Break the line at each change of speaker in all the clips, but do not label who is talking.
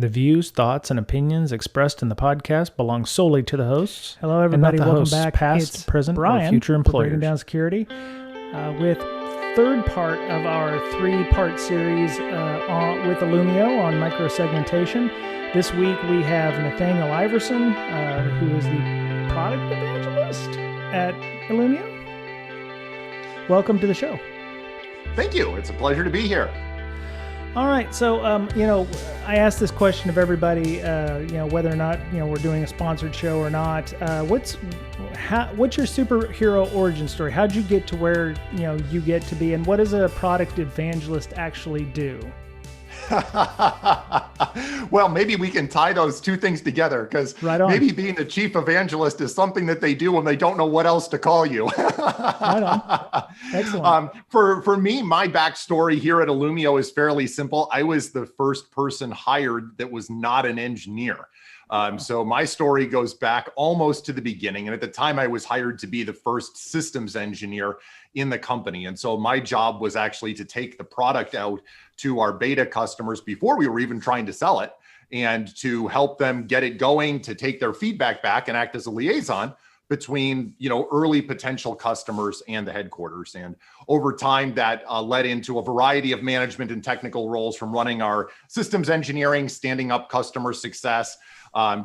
The views, thoughts, and opinions expressed in the podcast belong solely to the hosts.
Hello, everybody.
And not the
Welcome
hosts
back.
past,
It's
present,
Brian
or future
for Breaking
employers.
Down Security with third part of our three-part series with Illumio on micro-segmentation. This week we have Nathanael Iversen, who is the product evangelist at Illumio. Welcome to the show.
Thank you. It's a pleasure to be here.
All right, so I asked this question of everybody, whether or not we're doing a sponsored show or not. What's your superhero origin story? How'd you get to where you get to be, and what does a product evangelist actually do?
Well, maybe we can tie those two things together, because maybe being the chief evangelist is something that they do when they don't know what else to call you.
Right on. Excellent.
For me, my backstory here at Illumio is fairly simple. I was the first person hired that was not an engineer. So my story goes back almost to the beginning. And at the time, I was hired to be the first systems engineer in the company. And so my job was actually to take the product out to our beta customers before we were even trying to sell it, and to help them get it going, to take their feedback back and act as a liaison between early potential customers and the headquarters. And over time, that led into a variety of management and technical roles, from running our systems engineering, standing up customer success,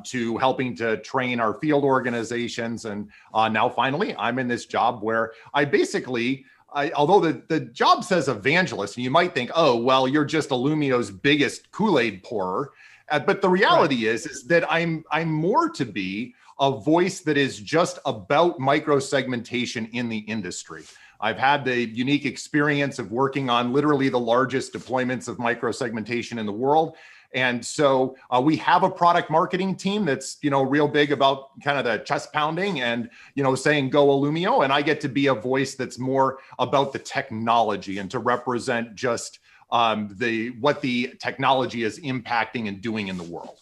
to helping to train our field organizations. And now finally, I'm in this job where I basically, although the job says evangelist, and you might think, oh, well, you're just Illumio's biggest Kool-Aid pourer. But the reality is that I'm more to be a voice that is just about micro-segmentation in the industry. I've had the unique experience of working on literally the largest deployments of micro-segmentation in the world. And so we have a product marketing team that's, real big about kind of the chest pounding and, saying go Illumio. And I get to be a voice that's more about the technology and to represent just what the technology is impacting and doing in the world.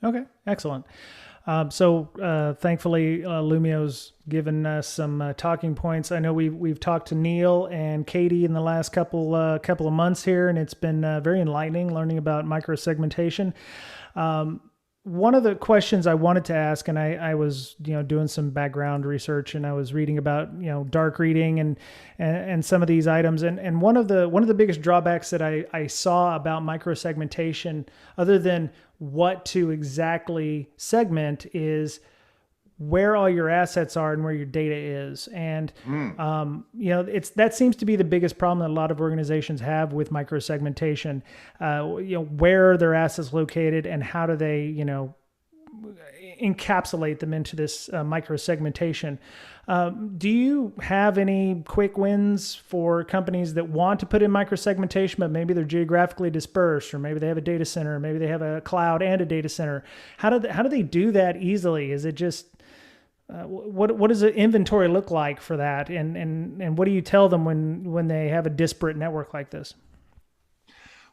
Okay, excellent. So thankfully, Illumio's given us some talking points. I know we've talked to Neil and Katie in the last couple of months here, and it's been very enlightening learning about micro-segmentation. One of the questions I wanted to ask, and I was doing some background research, and I was reading about dark reading and some of these items, and one of the biggest drawbacks that I saw about micro-segmentation, other than what to exactly segment, is where all your assets are and where your data is. And, that seems to be the biggest problem that a lot of organizations have with micro-segmentation, where are their assets located and how do they, encapsulate them into this micro-segmentation. Do you have any quick wins for companies that want to put in micro-segmentation, but maybe they're geographically dispersed, or maybe they have a data center, or maybe they have a cloud and a data center? How do they do that easily? Is it just what does the inventory look like for that? And what do you tell them when they have a disparate network like this?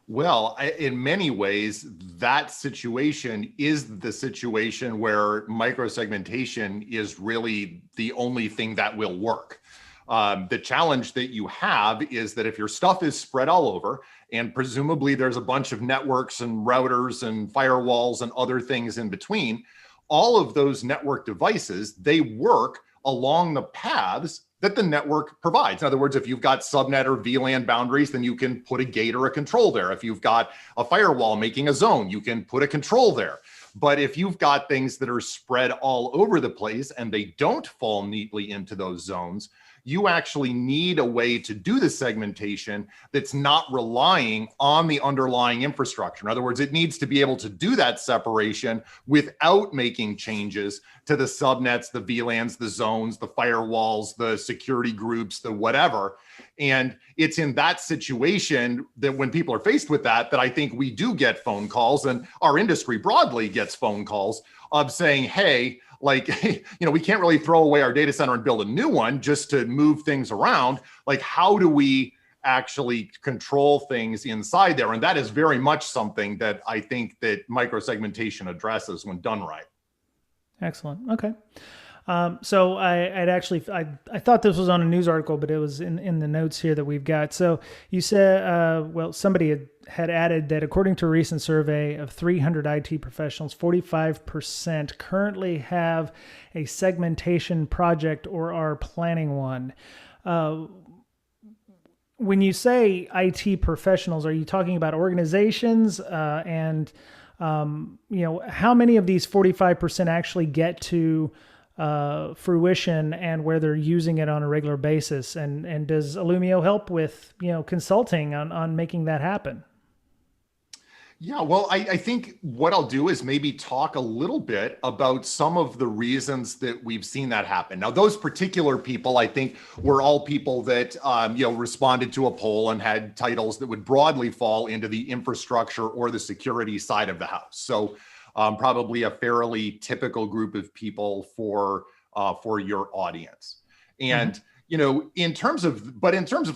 Well, in many ways, that situation is the situation where micro-segmentation is really the only thing that will work. The challenge that you have is that if your stuff is spread all over, and presumably there's a bunch of networks and routers and firewalls and other things in between, all of those network devices, they work along the paths that the network provides. In other words, if you've got subnet or VLAN boundaries, then you can put a gate or a control there. If you've got a firewall making a zone, you can put a control there. But if you've got things that are spread all over the place and they don't fall neatly into those zones, you actually need a way to do the segmentation that's not relying on the underlying infrastructure. In other words, it needs to be able to do that separation without making changes to the subnets, the VLANs, the zones, the firewalls, the security groups, the whatever. And it's in that situation that when people are faced with that I think we do get phone calls, and our industry broadly gets phone calls of saying, hey, we can't really throw away our data center and build a new one just to move things around. How do we actually control things inside there? And that is very much something that I think that micro-segmentation addresses when done right.
Excellent. Okay. So I thought this was on a news article, but it was in the notes here that we've got. So you said, somebody had added that according to a recent survey of 300 IT professionals, 45% currently have a segmentation project or are planning one. When you say IT professionals, are you talking about organizations? How many of these 45% actually get to fruition and where they're using it on a regular basis? And does Illumio help with, consulting on making that happen?
Yeah, well, I think what I'll do is maybe talk a little bit about some of the reasons that we've seen that happen. Now, those particular people, I think, were all people that, responded to a poll and had titles that would broadly fall into the infrastructure or the security side of the house. So probably a fairly typical group of people for your audience. And in terms of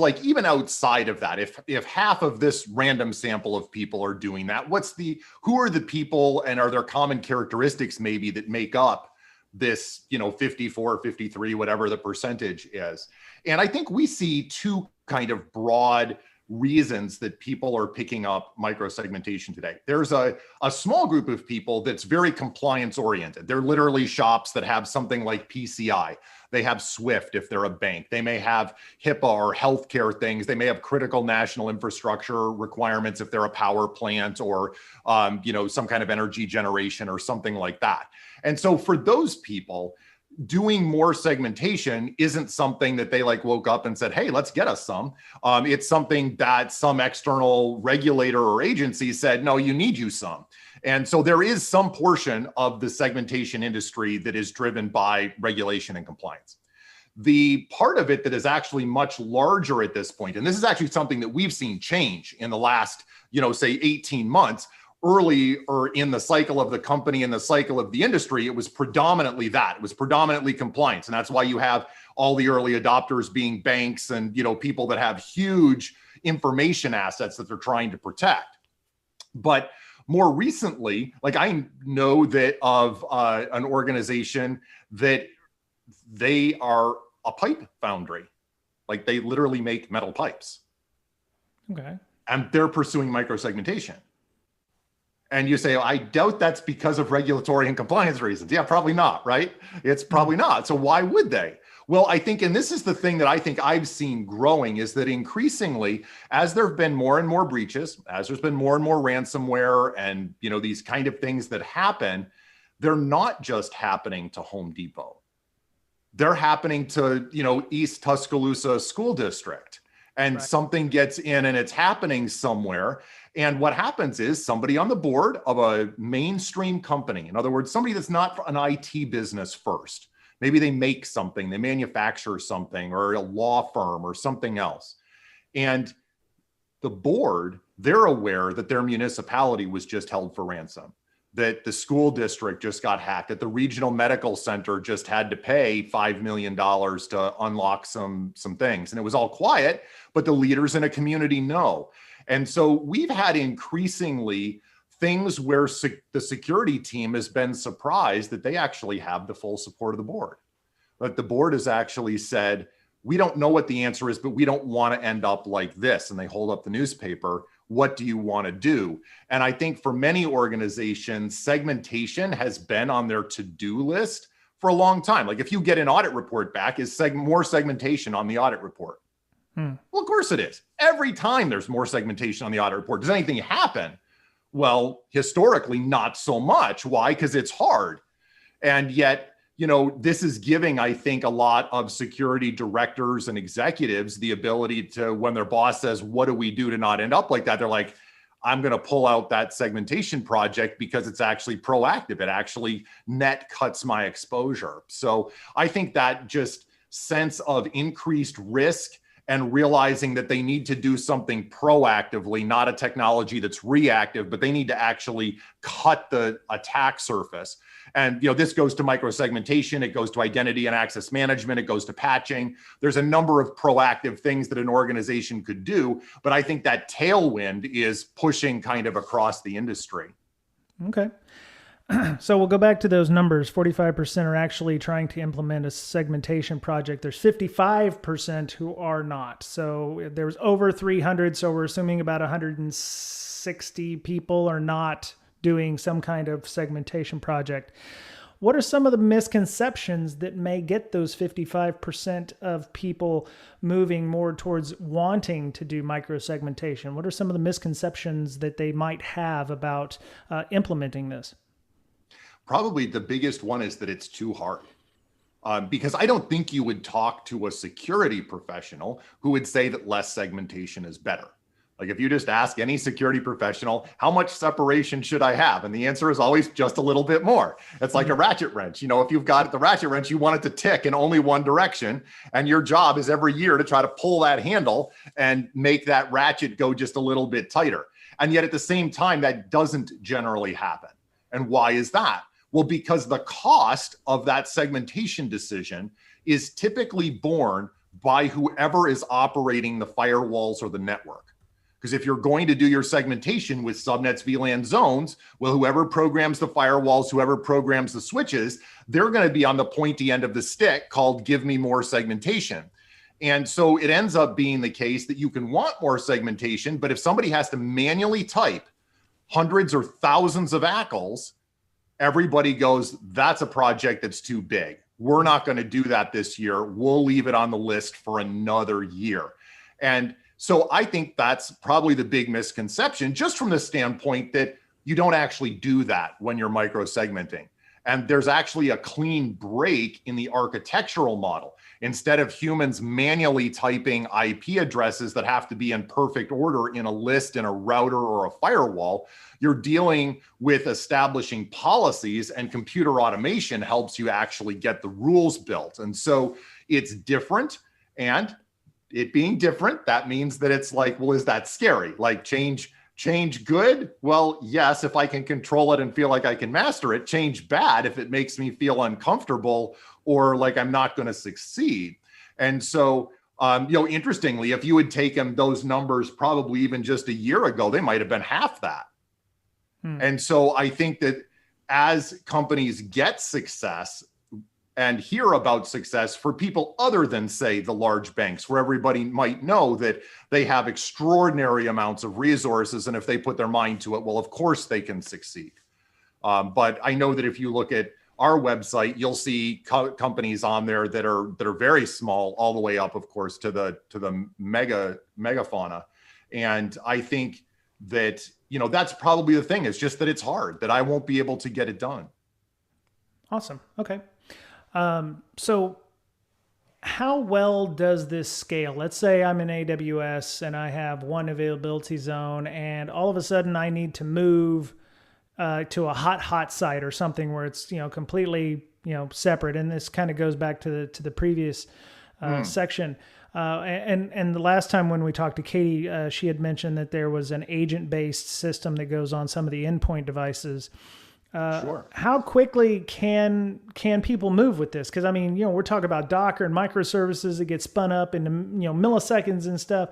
like even outside of that, if half of this random sample of people are doing that, who are the people and are there common characteristics maybe that make up this, 54, 53, whatever the percentage is? And I think we see two kind of broad reasons that people are picking up microsegmentation today. There's a small group of people that's very compliance oriented. They're literally shops that have something like PCI. They have SWIFT if they're a bank. They may have HIPAA or healthcare things. They may have critical national infrastructure requirements if they're a power plant or some kind of energy generation or something like that. And so for those people, doing more segmentation isn't something that they woke up and said, hey, let's get us some. It's something that some external regulator or agency said, no, you need you some. And so there is some portion of the segmentation industry that is driven by regulation and compliance. The part of it that is actually much larger at this point, and this is actually something that we've seen change in the last, say 18 months, early or in the cycle of the company and the cycle of the industry, it was predominantly that. It was predominantly compliance. And that's why you have all the early adopters being banks and, people that have huge information assets that they're trying to protect. But more recently, I know that of an organization that they are a pipe foundry. They literally make metal pipes.
Okay.
And they're pursuing microsegmentation. And you say, I doubt that's because of regulatory and compliance reasons. Yeah, probably not, right? It's probably not. So why would they? Well, I think, and this is the thing that I think I've seen growing, is that increasingly, as there have been more and more breaches, as there's been more and more ransomware and, these kind of things that happen, they're not just happening to Home Depot. They're happening to, East Tuscaloosa School District. And right. Something gets in and it's happening somewhere. And what happens is somebody on the board of a mainstream company, in other words, somebody that's not an IT business first, maybe they make something, they manufacture something, or a law firm or something else. And the board, they're aware that their municipality was just held for ransom, that the school district just got hacked, that the regional medical center just had to pay $5 million to unlock some things. And it was all quiet, but the leaders in a community know. And so we've had increasingly things where the security team has been surprised that they actually have the full support of the board. But the board has actually said, we don't know what the answer is, but we don't want to end up like this. And they hold up the newspaper. What do you want to do? And I think for many organizations, segmentation has been on their to-do list for a long time. If you get an audit report back, is more segmentation on the audit report? Well, of course it is. Every time there's more segmentation on the audit report. Does anything happen? Well, historically, not so much. Why? Because it's hard. And yet, this is giving, I think, a lot of security directors and executives the ability to, when their boss says, what do we do to not end up like that? They're like, I'm going to pull out that segmentation project because it's actually proactive. It actually net cuts my exposure. So I think that just sense of increased risk and realizing that they need to do something proactively, not a technology that's reactive, but they need to actually cut the attack surface. And this goes to microsegmentation, it goes to identity and access management, it goes to patching. There's a number of proactive things that an organization could do, but I think that tailwind is pushing kind of across the industry.
Okay. So we'll go back to those numbers. 45% are actually trying to implement a segmentation project. There's 55% who are not. So there was over 300. So we're assuming about 160 people are not doing some kind of segmentation project. What are some of the misconceptions that may get those 55% of people moving more towards wanting to do microsegmentation? What are some of the misconceptions that they might have about implementing this?
Probably the biggest one is that it's too hard. Because I don't think you would talk to a security professional who would say that less segmentation is better. Like if you just ask any security professional, how much separation should I have? And the answer is always just a little bit more. It's like a ratchet wrench. You know, if you've got the ratchet wrench, you want it to tick in only one direction. And your job is every year to try to pull that handle and make that ratchet go just a little bit tighter. And yet at the same time, that doesn't generally happen. And why is that? Well, because the cost of that segmentation decision is typically borne by whoever is operating the firewalls or the network. Because if you're going to do your segmentation with subnets, VLAN zones, well, whoever programs the firewalls, whoever programs the switches, they're going to be on the pointy end of the stick called give me more segmentation. And so it ends up being the case that you can want more segmentation, but if somebody has to manually type hundreds or thousands of ACLs, everybody goes, that's a project that's too big. We're not going to do that this year. We'll leave it on the list for another year. And so I think that's probably the big misconception, just from the standpoint that you don't actually do that when you're micro-segmenting. And there's actually a clean break in the architectural model. Instead of humans manually typing IP addresses that have to be in perfect order in a list in a router or a firewall, you're dealing with establishing policies, and computer automation helps you actually get the rules built. And so it's different. And it being different, that means that it's like, well, is that scary? Like change good? Well, yes, if I can control it and feel like I can master it. Change bad if it makes me feel uncomfortable or like I'm not going to succeed. And so, interestingly, if you had taken those numbers probably even just a year ago, they might have been half that. And so I think that as companies get success, and hear about success for people other than, say, the large banks, where everybody might know that they have extraordinary amounts of resources. And if they put their mind to it, well, of course they can succeed. But I know that if you look at our website, you'll see companies on there that are very small, all the way up, of course, to the megafauna. And I think that, that's probably the thing. It's just that it's hard, that I won't be able to get it done.
Awesome. Okay. So how well does this scale? Let's say I'm in AWS and I have one availability zone, and all of a sudden I need to move to a hot site or something where it's, completely, separate. And this kind of goes back to the previous section. And the last time when we talked to Katie, she had mentioned that there was an agent-based system that goes on some of the endpoint devices.
Sure.
How quickly can people move with this? Because we're talking about Docker and microservices that get spun up into milliseconds and stuff.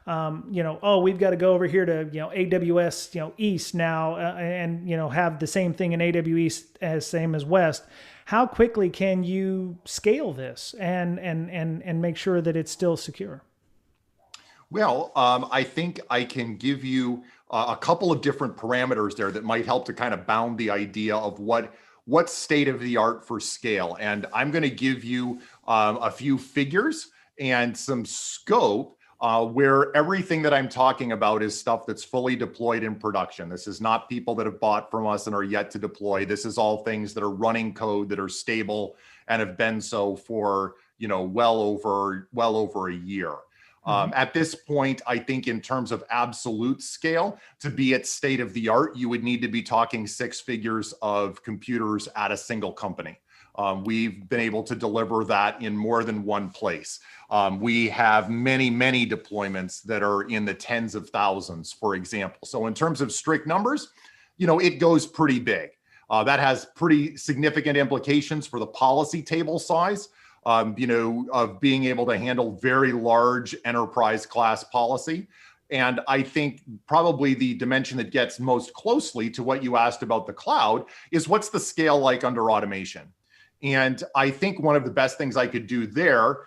We've got to go over here to AWS East now and have the same thing in AWS as same as West. How quickly can you scale this and make sure that it's still secure?
Well, I think I can give you a couple of different parameters there that might help to kind of bound the idea of what's state of the art for scale. And I'm going to give you a few figures and some scope where everything that I'm talking about is stuff that's fully deployed in production. This is not people that have bought from us and are yet to deploy. This is all things that are running code that are stable and have been so for well over a year. At this point, I think in terms of absolute scale, to be at state of the art, you would need to be talking six figures of computers at a single company. We've been able to deliver that in more than one place. We have many, many deployments that are in the tens of thousands, for example. So in terms of strict numbers, it goes pretty big. That has pretty significant implications for the policy table size. Of being able to handle very large enterprise class policy. And I think probably the dimension that gets most closely to what you asked about the cloud is what's the scale like under automation? And I think one of the best things I could do there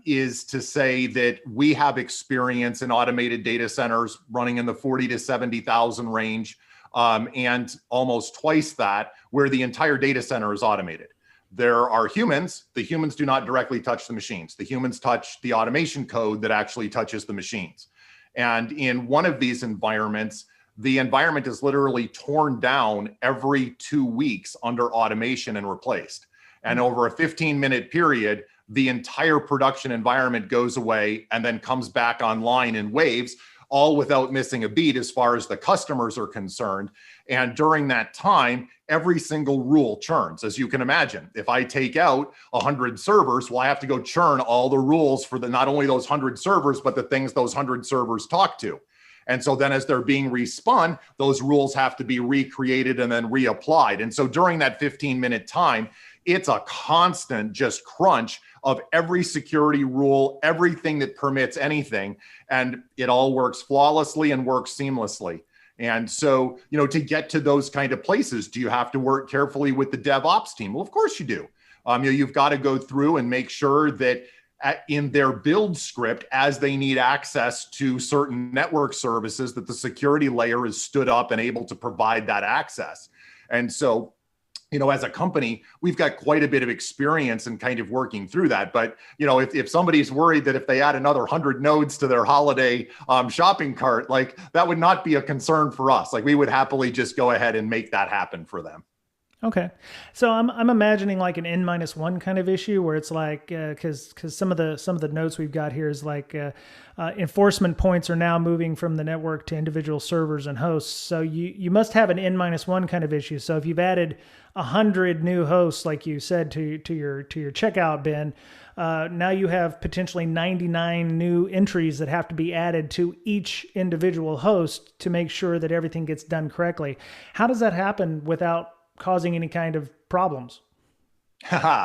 is to say that we have experience in automated data centers running in the 40 to 70,000 range, and almost twice that, where the entire data center is automated. There are humans. The humans do not directly touch the machines. The humans touch the automation code that actually touches the machines. And in one of these environments, the environment is literally torn down every 2 weeks under automation and replaced. And over a 15-minute period, the entire production environment goes away and then comes back online in waves, all without missing a beat as far as the customers are concerned. And during that time, every single rule churns. As you can imagine, if I take out 100 servers, well, I have to go churn all the rules for not only those 100 servers, but the things those 100 servers talk to. And so then as they're being respun, those rules have to be recreated and then reapplied. And so during that 15-minute time, it's a constant just crunch of every security rule, everything that permits anything, and it all works flawlessly and works seamlessly. And so, to get to those kind of places, do you have to work carefully with the DevOps team? Well, of course you do. You've got to go through and make sure that in their build script, as they need access to certain network services, that the security layer is stood up and able to provide that access. And so, as a company, we've got quite a bit of experience in kind of working through that. But, if somebody's worried that if they add another 100 nodes to their holiday shopping cart, like that would not be a concern for us. Like we would happily just go ahead and make that happen for them.
Okay. So I'm imagining like an N-1 kind of issue where it's like, cause some of the notes we've got here is like, enforcement points are now moving from the network to individual servers and hosts. So you must have an N-1 kind of issue. So if you've added 100 new hosts, like you said, to your checkout bin, now you have potentially 99 new entries that have to be added to each individual host to make sure that everything gets done correctly. How does that happen without causing any kind of problems?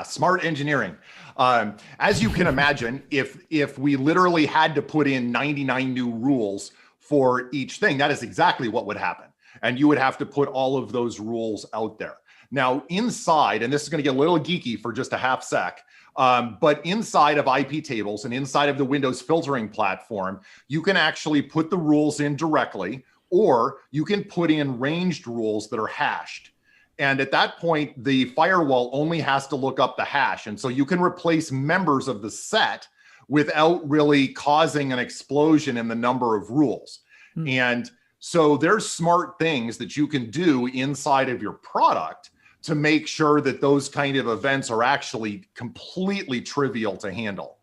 Smart engineering. As you can imagine, if we literally had to put in 99 new rules for each thing, that is exactly what would happen. And you would have to put all of those rules out there. Now inside, and this is going to get a little geeky for just a half sec, but inside of IP tables and inside of the Windows filtering platform, you can actually put the rules in directly, or you can put in ranged rules that are hashed. And at that point, the firewall only has to look up the hash. And so you can replace members of the set without really causing an explosion in the number of rules. And so there's smart things that you can do inside of your product to make sure that those kind of events are actually completely trivial to handle.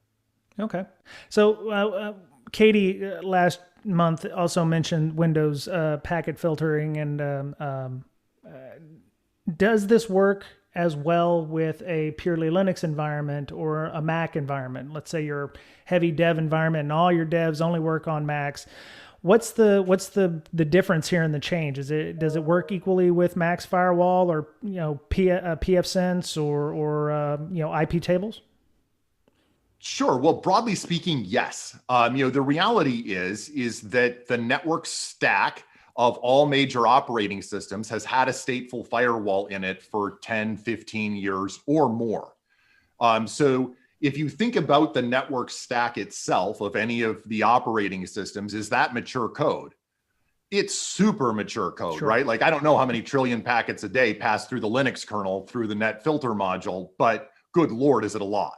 Okay.
So Katie last month also mentioned Windows packet filtering and does this work as well with a purely Linux environment or a Mac environment? Let's say you're a heavy dev environment and all your devs only work on Macs. What's the difference here in the change? Does it work equally with Mac's firewall or pfSense or IP tables?
Sure. Well, broadly speaking, yes. The reality is that the network stack of all major operating systems has had a stateful firewall in it for 10, 15 years or more. So if you think about the network stack itself of any of the operating systems, is that mature code? It's super mature code, sure, right? Like I don't know how many trillion packets a day pass through the Linux kernel through the net filter module, but good Lord, is it a lot?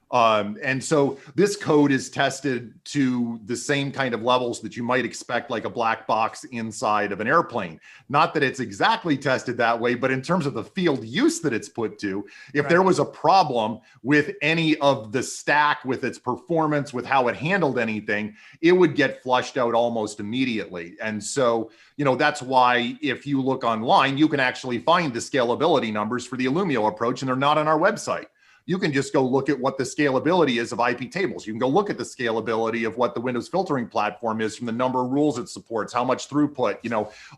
And so this code is tested to the same kind of levels that you might expect like a black box inside of an airplane. Not that it's exactly tested that way, but in terms of the field use that it's put to, if there was a problem with any of the stack, with its performance, with how it handled anything, it would get flushed out almost immediately. And so, that's why if you look online, you can actually find the scalability numbers for the Illumio approach, and they're not on our website. You can just go look at what the scalability is of IP tables. You can go look at the scalability of what the Windows filtering platform is from the number of rules it supports, how much throughput,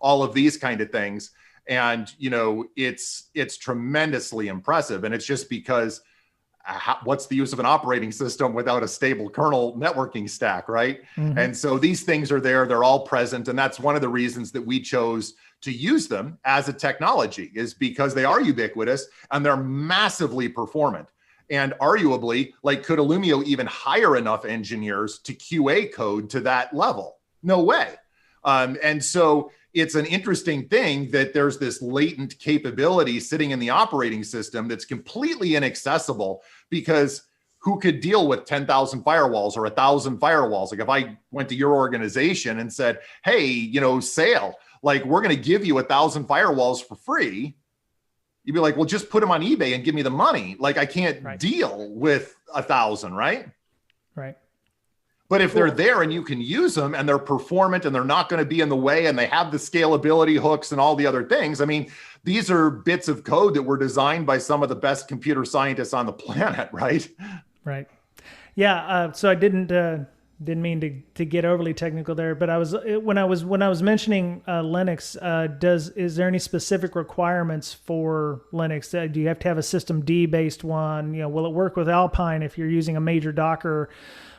all of these kind of things. And, it's tremendously impressive. And it's just because what's the use of an operating system without a stable kernel networking stack, right? And so these things are there, they're all present. And that's one of the reasons that we chose to use them as a technology, is because they are ubiquitous and they're massively performant. And arguably, like, could Illumio even hire enough engineers to QA code to that level? No way. And so it's an interesting thing that there's this latent capability sitting in the operating system that's completely inaccessible, because who could deal with 10,000 firewalls or 1,000 firewalls? Like, if I went to your organization and said, hey, Sale, like, we're going to give you 1,000 firewalls for free, you'd be like, well, just put them on eBay and give me the money. Like, I can't deal with 1,000, right?
Right.
But if they're there and you can use them and they're performant and they're not going to be in the way and they have the scalability hooks and all the other things, I mean, these are bits of code that were designed by some of the best computer scientists on the planet, right?
Right. Yeah. So I didn't mean to get overly technical there, but when I was mentioning Linux, is there any specific requirements for Linux? Do you have to have a system D based one? Will it work with Alpine if you're using a major Docker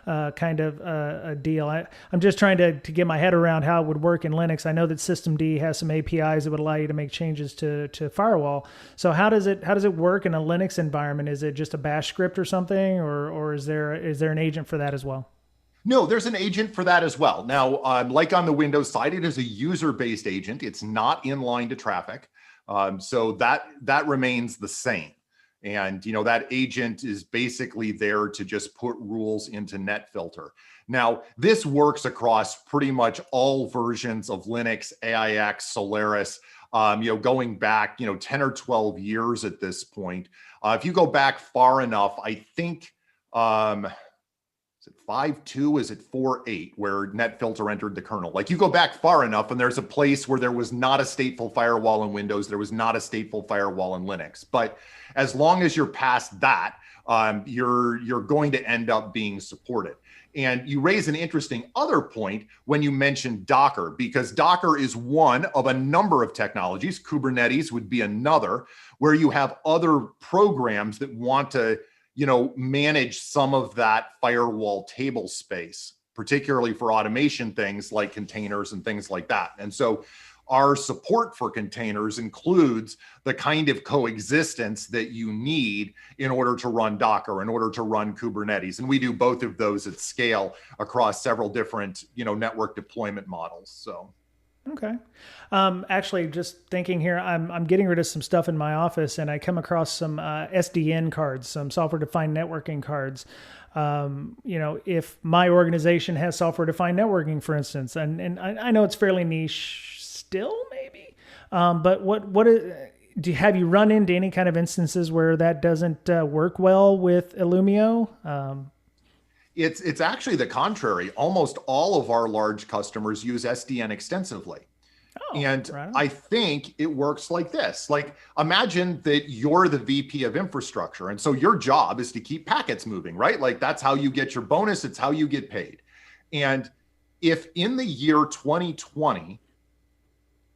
kind of a deal? I'm just trying to get my head around how it would work in Linux. I know that systemd has some APIs that would allow you to make changes to firewall. So how does it work in a Linux environment? Is it just a bash script or something, or is there an agent for that as well?
No, there's an agent for that as well. Now, like on the Windows side, it is a user-based agent. It's not inline to traffic. So that remains the same. And, that agent is basically there to just put rules into NetFilter. Now, this works across pretty much all versions of Linux, AIX, Solaris, going back, 10 or 12 years at this point. If you go back far enough, I think, is it 5.2? Is it 4.8 where NetFilter entered the kernel? Like, you go back far enough and there's a place where there was not a stateful firewall in Windows, there was not a stateful firewall in Linux. But as long as you're past that, you're going to end up being supported. And you raise an interesting other point when you mention Docker, because Docker is one of a number of technologies. Kubernetes would be another, where you have other programs that want to manage some of that firewall table space, particularly for automation things like containers and things like that. And so our support for containers includes the kind of coexistence that you need in order to run Docker, in order to run Kubernetes. And we do both of those at scale across several different, network deployment models. So.
Okay. Actually, just thinking here, I'm getting rid of some stuff in my office, and I come across some SDN cards, some software-defined networking cards. If my organization has software-defined networking, for instance, and I know it's fairly niche still, maybe, but have you run into any kind of instances where that doesn't work well with Illumio?
It's actually the contrary. Almost all of our large customers use SDN extensively. And right. I think it works like this. Like, imagine that you're the VP of infrastructure. And so your job is to keep packets moving, right? Like, that's how you get your bonus. It's how you get paid. And if in the year 2020,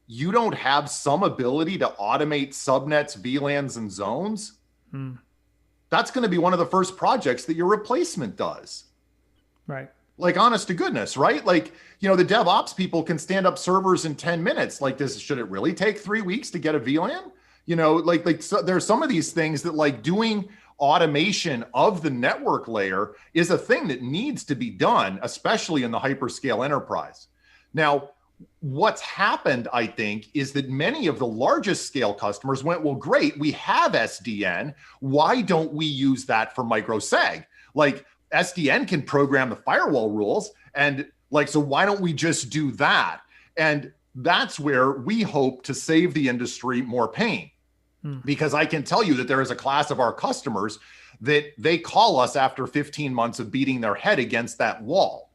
you don't have some ability to automate subnets, VLANs, and zones, that's going to be one of the first projects that your replacement does.
Right.
Like, honest to goodness, right? Like, the DevOps people can stand up servers in 10 minutes. Like, should it really take 3 weeks to get a VLAN? So there's some of these things that, like, doing automation of the network layer is a thing that needs to be done, especially in the hyperscale enterprise. Now, what's happened, I think, is that many of the largest scale customers went, well, great, we have SDN. Why don't we use that for microseg? Like, SDN can program the firewall rules. And so why don't we just do that? And that's where we hope to save the industry more pain. Because I can tell you that there is a class of our customers that they call us after 15 months of beating their head against that wall.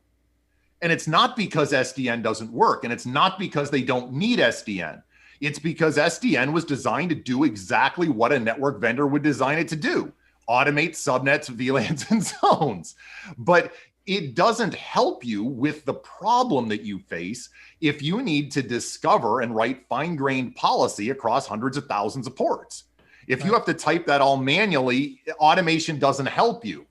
And it's not because SDN doesn't work. And it's not because they don't need SDN. It's because SDN was designed to do exactly what a network vendor would design it to do: automate subnets, VLANs, and zones. But it doesn't help you with the problem that you face if you need to discover and write fine-grained policy across hundreds of thousands of ports. If you have to type that all manually, automation doesn't help you.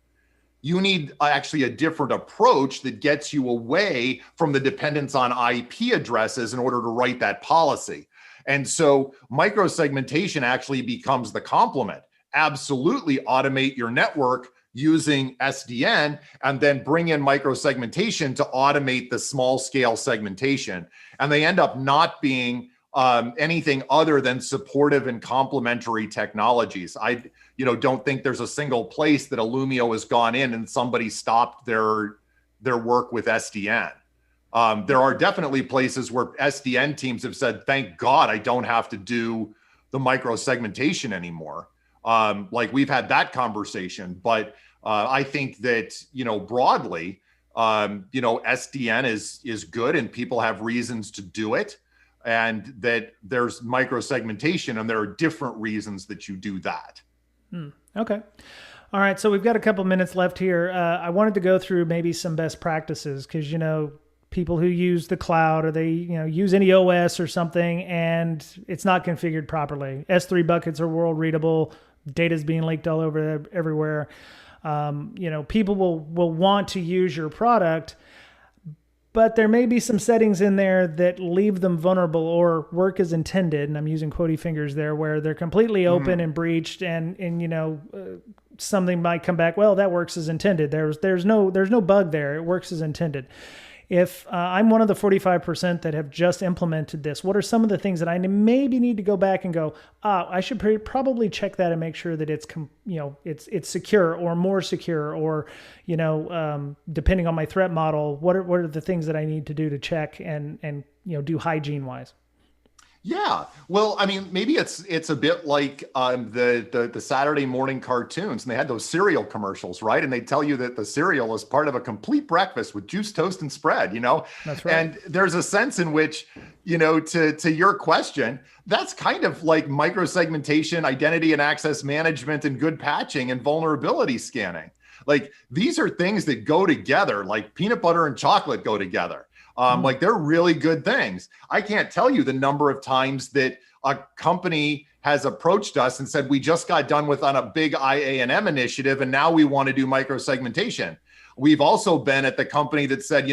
You need actually a different approach that gets you away from the dependence on IP addresses in order to write that policy. And so micro-segmentation actually becomes the complement. Absolutely automate your network using SDN, and then bring in micro-segmentation to automate the small scale segmentation. And they end up not being anything other than supportive and complementary technologies. I don't think there's a single place that Illumio has gone in and somebody stopped their work with SDN. There are definitely places where SDN teams have said, thank God I don't have to do the micro-segmentation anymore. Like we've had that conversation, but I think that, broadly, SDN is good and people have reasons to do it, and that there's micro-segmentation and there are different reasons that you do that.
Okay. All right. So we've got a couple minutes left here. I wanted to go through maybe some best practices because, people who use the cloud or they, use any OS or something and it's not configured properly. S3 buckets are world readable. Data's being leaked all over everywhere. People will want to use your product, but there may be some settings in there that leave them vulnerable or work as intended. And I'm using quotey fingers there where they're completely open and breached and something might come back. Well, that works as intended. There's no bug there. It works as intended. If I'm one of the 45% that have just implemented this, what are some of the things that I maybe need to go back and go, I should probably check that and make sure that it's secure or more secure, or, depending on my threat model, what are the things that I need to do to check and do hygiene wise?
Yeah, well, I mean, maybe it's a bit like the Saturday morning cartoons, and they had those cereal commercials, right? And they tell you that the cereal is part of a complete breakfast with juice, toast, and spread.
That's right.
And there's a sense in which, to your question, that's kind of like micro-segmentation, identity and access management, and good patching and vulnerability scanning. Like these are things that go together, like peanut butter and chocolate go together. Like they're really good things. I can't tell you the number of times that a company has approached us and said, we just got done with on a big IAM initiative, and now we want to do micro-segmentation. We've also been at the company that said,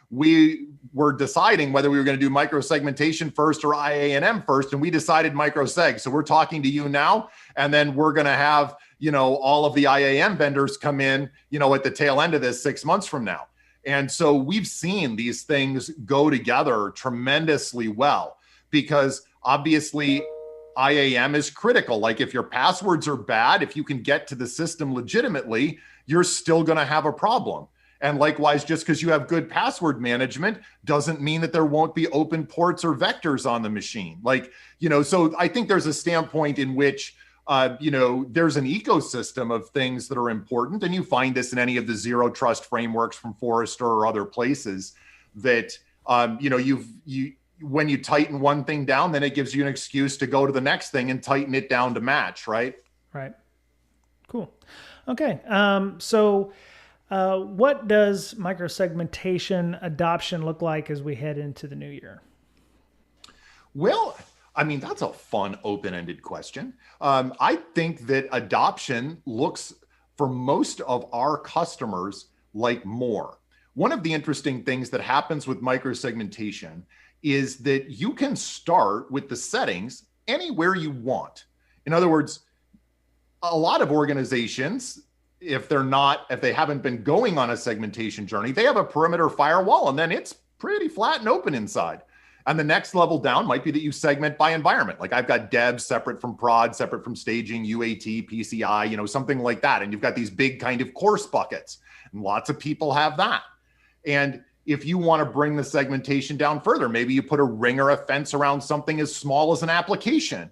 we were deciding whether we were going to do micro-segmentation first or IAM first, and we decided micro-seg. So we're talking to you now, and then we're going to have, all of the IAM vendors come in, at the tail end of this 6 months from now. And so we've seen these things go together tremendously well, because obviously IAM is critical. Like if your passwords are bad, if you can get to the system legitimately, you're still going to have a problem. And likewise, just because you have good password management doesn't mean that there won't be open ports or vectors on the machine. So I think there's a standpoint in which there's an ecosystem of things that are important, and you find this in any of the zero trust frameworks from Forrester or other places that, when you tighten one thing down, then it gives you an excuse to go to the next thing and tighten it down to match, right?
Right. Cool. Okay. So what does micro-segmentation adoption look like as we head into the new year?
Well, I mean, that's a fun, open-ended question. I think that adoption looks, for most of our customers, like more. One of the interesting things that happens with micro-segmentation is that you can start with the settings anywhere you want. In other words, a lot of organizations, if they haven't been going on a segmentation journey, they have a perimeter firewall, and then it's pretty flat and open inside. And the next level down might be that you segment by environment. Like I've got dev separate from prod, separate from staging, UAT, PCI, something like that. And you've got these big kind of course buckets, and lots of people have that. And if you want to bring the segmentation down further, maybe you put a ring or a fence around something as small as an application.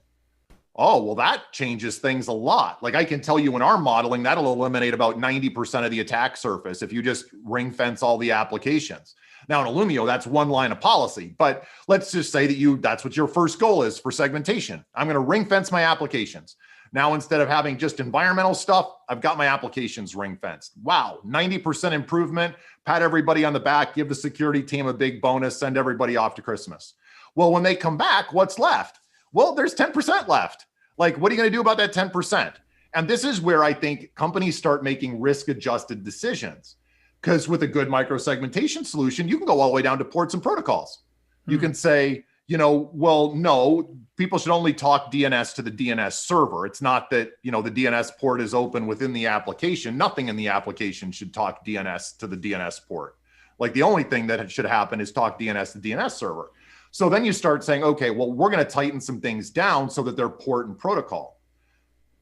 Oh, well, that changes things a lot. Like I can tell you in our modeling, that'll eliminate about 90% of the attack surface if you just ring fence all the applications. Now in Illumio, that's one line of policy, but let's just say that that's what your first goal is for segmentation. I'm going to ring fence my applications. Now, instead of having just environmental stuff, I've got my applications ring fenced. Wow, 90% improvement, pat everybody on the back, give the security team a big bonus, send everybody off to Christmas. Well, when they come back, what's left? Well, there's 10% left. Like, what are you going to do about that 10%? And this is where I think companies start making risk-adjusted decisions. Because with a good micro-segmentation solution, you can go all the way down to ports and protocols. You can say, well, no, people should only talk DNS to the DNS server. It's not that, the DNS port is open within the application. Nothing in the application should talk DNS to the DNS port. Like, the only thing that should happen is talk DNS to DNS server. So then you start saying, okay, well, we're going to tighten some things down so that they're port and protocol.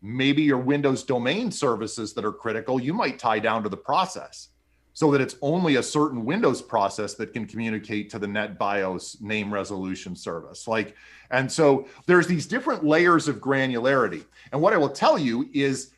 Maybe your Windows domain services that are critical, you might tie down to the process so that it's only a certain Windows process that can communicate to the NetBIOS name resolution service. And so there's these different layers of granularity. And what I will tell you is,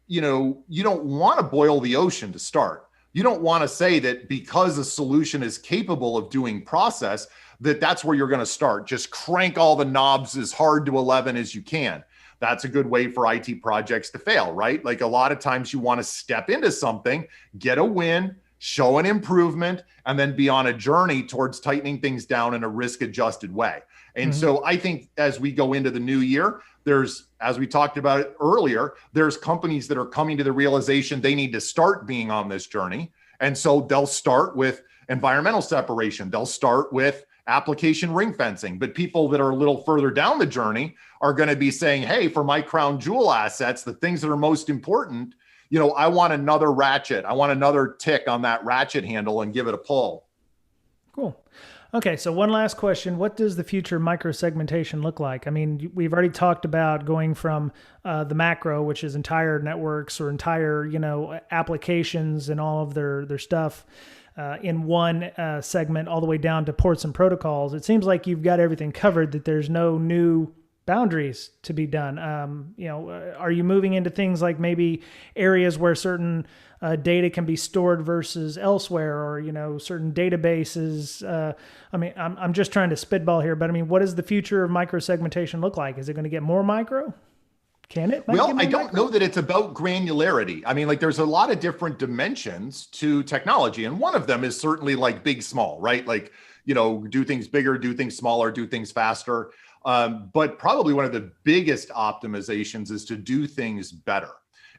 you don't want to boil the ocean to start. You don't want to say that because a solution is capable of doing process, that's where you're going to start. Just crank all the knobs as hard to 11 as you can. That's a good way for IT projects to fail, right? Like, a lot of times you want to step into something, get a win, show an improvement, and then be on a journey towards tightening things down in a risk-adjusted way. And so I think as we go into the new year, there's, as we talked about it earlier, there's companies that are coming to the realization they need to start being on this journey. And so they'll start with environmental separation. They'll start with application ring fencing. But people that are a little further down the journey are going to be saying, hey, for my crown jewel assets, the things that are most important, I want another ratchet. I want another tick on that ratchet handle and give it a pull.
Cool. Okay, so one last question. What does the future micro-segmentation look like? I mean, we've already talked about going from the macro, which is entire networks or entire, applications and all of their stuff in one segment, all the way down to ports and protocols. It seems like you've got everything covered, that there's no new boundaries to be done. Are you moving into things like maybe areas where certain data can be stored versus elsewhere, or, certain databases? I'm just trying to spitball here, but what does the future of micro-segmentation look like? Is it going to get more micro? Can it?
Well, I don't know that it's about granularity. There's a lot of different dimensions to technology. And one of them is certainly like big, small, right? Do things bigger, do things smaller, do things faster. But probably one of the biggest optimizations is to do things better.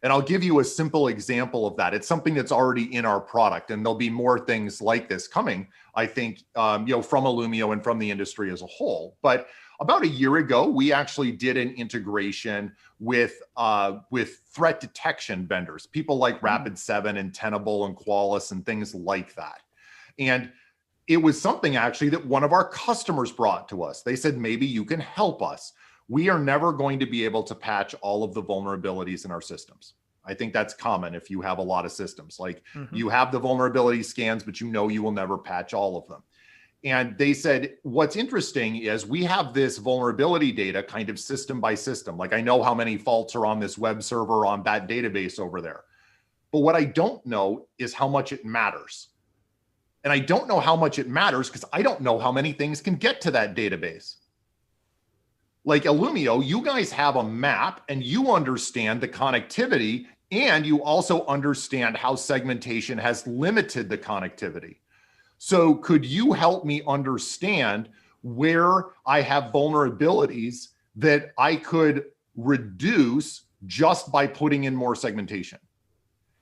And I'll give you a simple example of that. It's something that's already in our product, and there'll be more things like this coming, I think, from Illumio and from the industry as a whole. But about a year ago, we actually did an integration with threat detection vendors, people like Rapid7 and Tenable and Qualys and things like that. And it was something actually that one of our customers brought to us. They said, maybe you can help us. We are never going to be able to patch all of the vulnerabilities in our systems. I think that's common if you have a lot of systems. You have the vulnerability scans, but you will never patch all of them. And they said, what's interesting is we have this vulnerability data kind of system by system. I know how many faults are on this web server on that database over there. But what I don't know is how much it matters. And I don't know how much it matters because I don't know how many things can get to that database. Like Illumio, you guys have a map and you understand the connectivity, and you also understand how segmentation has limited the connectivity. So could you help me understand where I have vulnerabilities that I could reduce just by putting in more segmentation?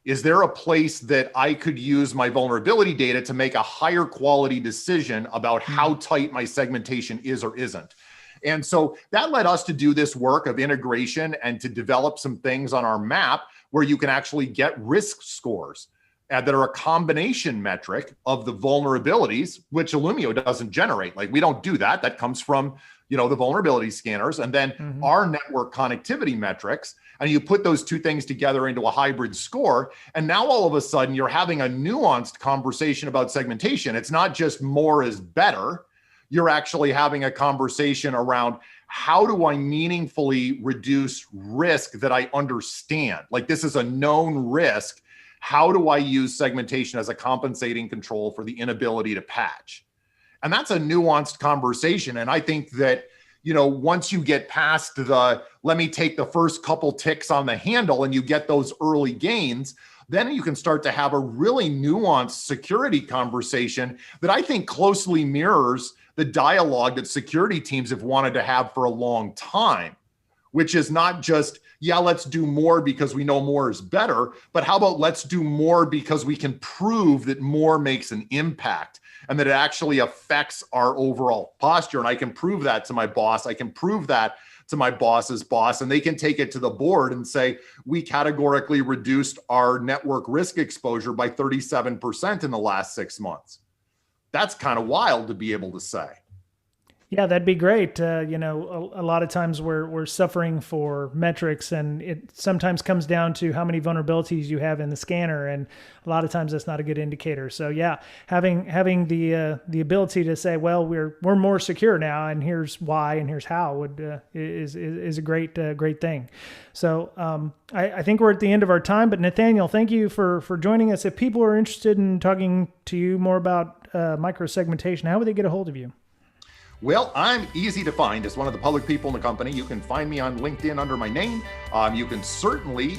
Is there a place that I could use my vulnerability data to make a higher quality decision about how tight my segmentation is or isn't? And so that led us to do this work of integration and to develop some things on our map where you can actually get risk scores that are a combination metric of the vulnerabilities, which Illumio doesn't generate. We don't do that. That comes from, the vulnerability scanners, and then our network connectivity metrics. And you put those two things together into a hybrid score. And now all of a sudden you're having a nuanced conversation about segmentation. It's not just more is better. You're actually having a conversation around, how do I meaningfully reduce risk that I understand? This is a known risk. How do I use segmentation as a compensating control for the inability to patch? And that's a nuanced conversation. And I think that, once you get past let me take the first couple ticks on the handle and you get those early gains, then you can start to have a really nuanced security conversation that I think closely mirrors the dialogue that security teams have wanted to have for a long time, which is not just, yeah, let's do more because we know more is better, but how about let's do more because we can prove that more makes an impact and that it actually affects our overall posture. And I can prove that to my boss. I can prove that to my boss's boss, and they can take it to the board and say, we categorically reduced our network risk exposure by 37% in the last 6 months. That's kind of wild to be able to say.
Yeah, that'd be great. A lot of times we're suffering for metrics, and it sometimes comes down to how many vulnerabilities you have in the scanner, and a lot of times that's not a good indicator. So yeah, having the ability to say, well, we're more secure now, and here's why, and here's how is a great thing. So I think we're at the end of our time, but Nathanael, thank you for joining us. If people are interested in talking to you more about micro-segmentation, how would they get a hold of you?
Well, I'm easy to find as one of the public people in the company. You can find me on LinkedIn under my name. You can certainly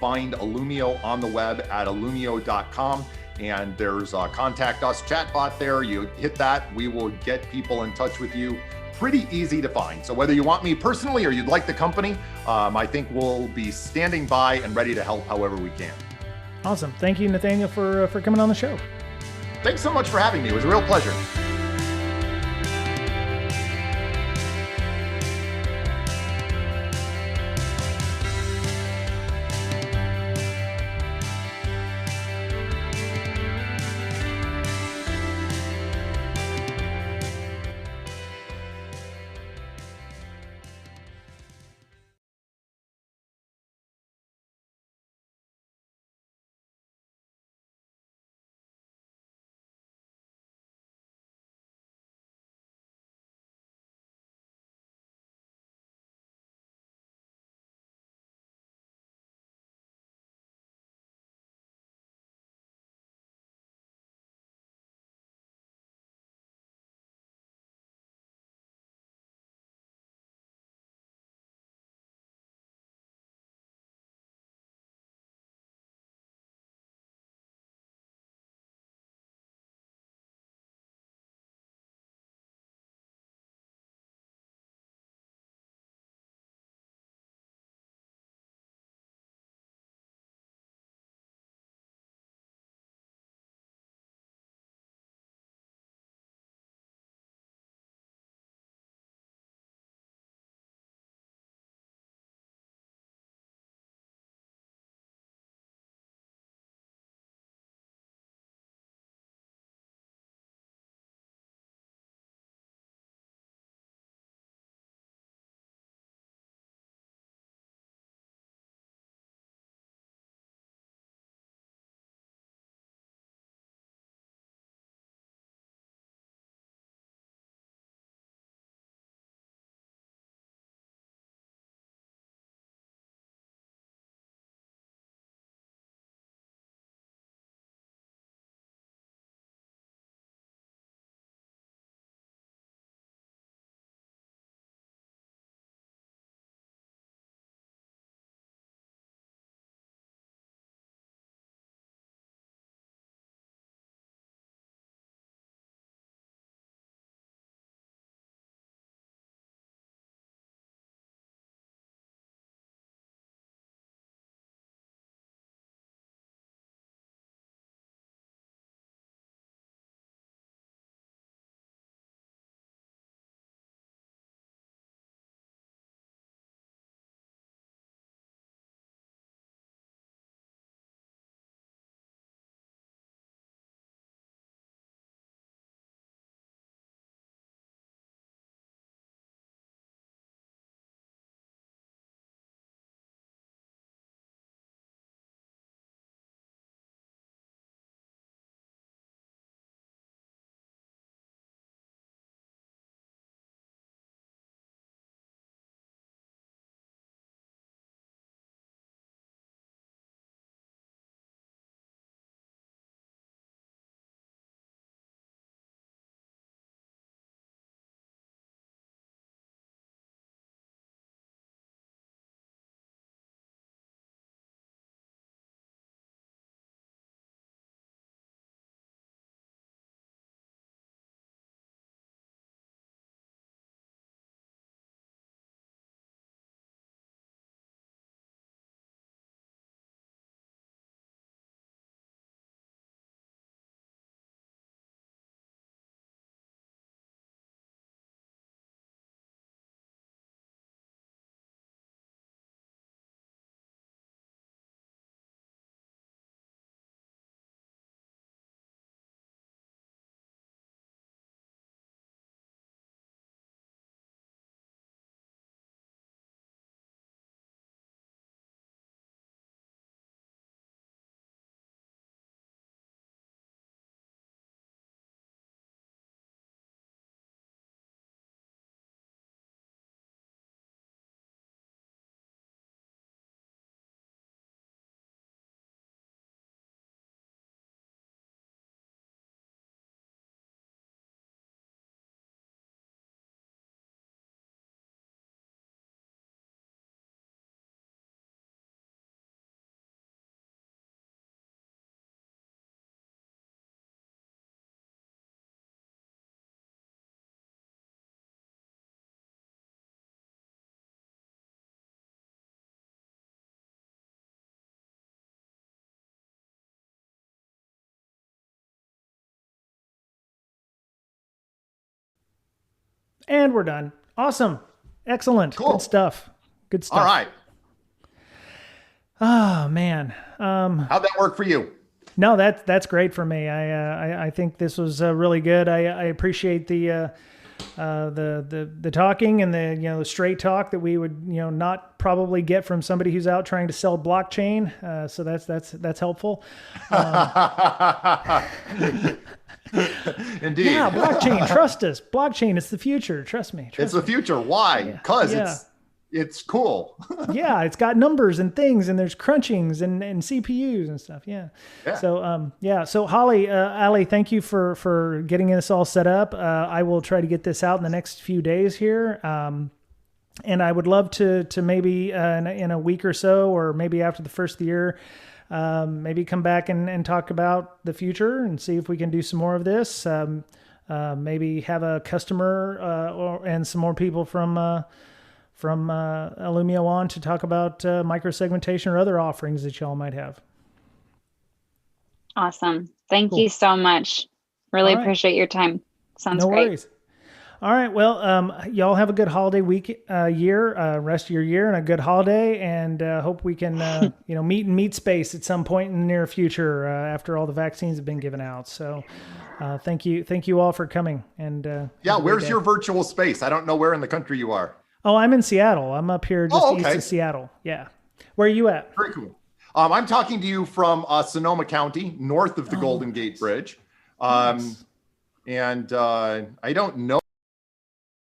find Illumio on the web at illumio.com. And there's a contact us chatbot there. You hit that, we will get people in touch with you. Pretty easy to find. So whether you want me personally or you'd like the company, I think we'll be standing by and ready to help however we can.
Awesome. Thank you, Nathanael, for coming on the show.
Thanks so much for having me. It was a real pleasure.
And we're done. Awesome. Excellent.
Cool.
Good stuff. Good stuff.
All right.
Oh man.
How'd that work for you?
No, that's great for me. I think this was really good. I appreciate the talking and the straight talk that we would not probably get from somebody who's out trying to sell blockchain. So that's helpful.
Indeed.
Yeah, blockchain. Trust us. Blockchain. It's the future. Trust me.
It's the future. Why? Because it's cool.
Yeah, it's got numbers and things, and there's crunchings and CPUs and stuff. Yeah. So So Holly, Ali, thank you for getting this all set up. I will try to get this out in the next few days here. And I would love to maybe in a week or so, or maybe after the first of the year, maybe come back and talk about the future and see if we can do some more of this. Maybe have a customer and some more people from Illumio on to talk about micro-segmentation or other offerings that y'all might have.
Awesome. Thank you so much. Really appreciate your time. Sounds great. No worries.
All right. Well, y'all have a good holiday week, rest of your year, and a good holiday. And hope we can, meet in meet space at some point in the near future after all the vaccines have been given out. So, thank you all for coming. And
where's your virtual space? I don't know where in the country you are.
Oh, I'm in Seattle. I'm up here just east of Seattle. Yeah. Where are you at?
Very cool. I'm talking to you from Sonoma County, north of the Golden Gate Bridge. Nice. And I don't know